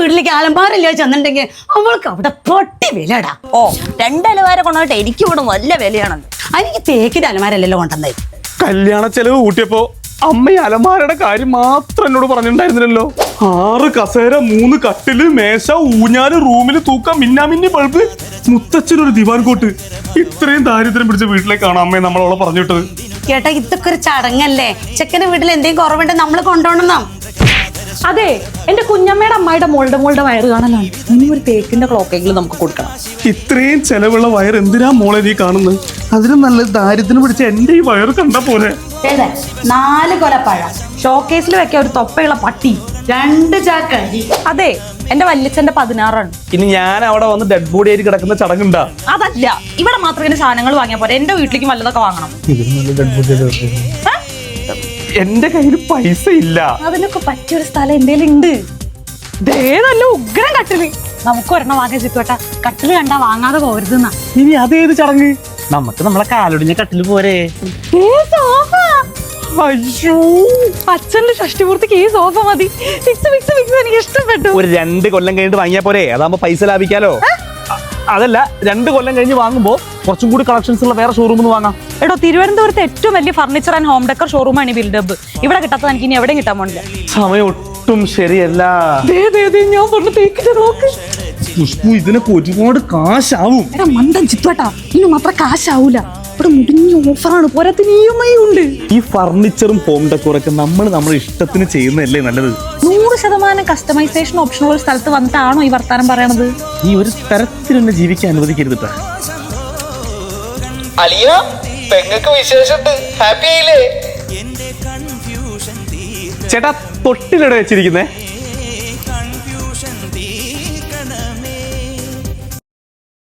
വീട്ടിലേക്ക് അലമാരല്ല ചെന്നിട്ടുണ്ടെങ്കിൽ അവൾക്ക് അവിടെ പൊട്ടി വിലടാ. ഓ 2 അലമാര കൊണ്ടുപോയിട്ട് എനിക്ക് ഇവിടെ നല്ല വിലയാണല്ലോ. എനിക്ക് തേക്കിന്റെ അലമാരല്ലല്ലോ കൊണ്ടുവന്നേ. കല്യാണ ചെലവ് കൂട്ടിയപ്പോ അമ്മ ഈ അലമാരയുടെ കാര്യം മാത്രം എന്നോട് പറഞ്ഞിട്ടുണ്ടായിരുന്നില്ലല്ലോ. 6 കസേര, 3 കട്ടില്, മേശ, ഊഞ്ഞാല്, റൂമിൽ തൂക്കം, മിന്നാമിന്നി ബൾബ്, മുത്തച്ഛനൊരു ദിവാൻ കോട്ട്. ഇത്രയും ദാരിദ്ര്യം പിടിച്ച വീട്ടിലേക്കാണ് അമ്മയെ നമ്മളവളെ പറഞ്ഞു വിട്ടത്. ചേട്ടാ ഇതൊക്കെ ഒരു ചടങ്ങല്ലേ. ചെക്കന്റെ വീട്ടിൽ എന്തെങ്കിലും കുറവുണ്ട് നമ്മൾ കൊണ്ടുപോകണം. അതെ, എന്റെ കുഞ്ഞമ്മയുടെ അമ്മായിയുടെ മോളുടെ വയറ് കാണലാണ്. ഇനി ഒരു തേക്കിന്റെ ക്ലോക്കെങ്കിലും നമുക്ക് കൊടുക്കണം. ഇത്രയും ചെലവുള്ള വയർ എന്തിനാ മോളെ നീ കാണുന്നത്? അതിനും നല്ല ദാരിദ്ര്യം പിടിച്ച എന്റെ ഈ വയറ് കണ്ട പോലെ. 4 കൊലപ്പഴം, ഷോക്കേസിൽ വെക്കാൻ ഒരു തൊപ്പയുള്ള പട്ടി, 2 ചാക്കരി. അതെ എന്റെ വല്യച്ഛന്റെ 16 ഇനി ഞാൻ അവിടെ വന്ന് ഡെഡ് ബോഡി ആയിട്ട് കിടക്കുന്ന ചടങ്ങുണ്ടാ? അതല്ല, ഇവിടെ മാത്രം ഇങ്ങനെ സാധനങ്ങൾ വാങ്ങിയാൽ പോലെ എന്റെ വീട്ടിലേക്ക് വല്ലതൊക്കെ വാങ്ങണം. എന്റെ കയ്യിൽ പൈസ ഇല്ല. അതിനൊക്കെ പറ്റിയൊരു സ്ഥലം എന്തേലും ഉണ്ട്. ദേ നല്ല ഉഗ്രം കട്ടില്, നമുക്ക് ഒരെണ്ണം വാങ്ങിയ ചിത്തുവേട്ടാ. കട്ടില് കണ്ടാ വാങ്ങാതെ പോരുതെന്നാ. ഇനി അതേത് ചടങ്ങ്? നമുക്ക് നമ്മളെ കാലൊടിഞ്ഞ കട്ടില് പോരെ. അയ്യോ, അച്ഛന്റെ ഷഷ്ടിപൂർത്തിക്ക് ഈ സോഫ മതി. ഫിക്സ് എനിക്ക് ഇഷ്ടപ്പെട്ടു. ഒരു 2 കൊല്ലം കഴിഞ്ഞിട്ട് വാങ്ങിയാ പോരെ? അതാകുമ്പോ പൈസ ലാഭിക്കാലോ. അതല്ല, 2 കൊല്ലം കഴിഞ്ഞ് വാങ്ങുമ്പോ കുറച്ചും കൂടി കളക്ഷൻസ് ഉള്ള വേറെ ഷോറൂമിൽ വാങ്ങാം. എടോ, തിരുവനന്തപുരത്ത് ഏറ്റവും വലിയ ഫർണിച്ചർ ആൻഡ് ഹോം ഡെക്കർ ഷോറൂമാണ് ഈ ബിൽഡപ്പ്. ഇവിടെ കിട്ടാത്തത് എനിക്ക് ഇനി എവിടെയും കിട്ടാൻ പോണില്ല. സമയം ഒട്ടും ശരിയല്ല. ഞാൻ പറഞ്ഞു തേക്കിട്ട് നോക്ക്. ഖുഷ്ബു, ഇതിനൊക്കെ ഒരുപാട് കാശാവും. എടാ മണ്ടൻ ചിത്തുവേട്ടാ, ഇനി മാത്രം കാശാവൂല. ഇവിടെ മുടിഞ്ഞ ഓഫറാണ്, പോരാത്തിന് EMI ഉണ്ട്. ഈ ഫർണിച്ചറും ഹോം ഡെക്കോറൊക്കെ നമ്മുടെ ഇഷ്ടത്തിന് ചെയ്യുന്നതല്ലേ നല്ലത്? 100% കസ്റ്റമൈസേഷൻ ഓപ്ഷനുള്ള സ്ഥലത്ത് വന്നിട്ടാണോ ഈ വർത്താനം പറയണത്? ഈ ഒരു തരത്തിൽ എന്നെ ജീവിക്കാൻ അനുവദിക്കരുത്. അലിയ, പെങ്ങൾക്ക് വിശേഷമുണ്ട്. ഹാപ്പി ആയില്ലേ? ചേട്ടാ, തൊട്ടിലിടെ വെച്ചിരിക്കുന്നേ.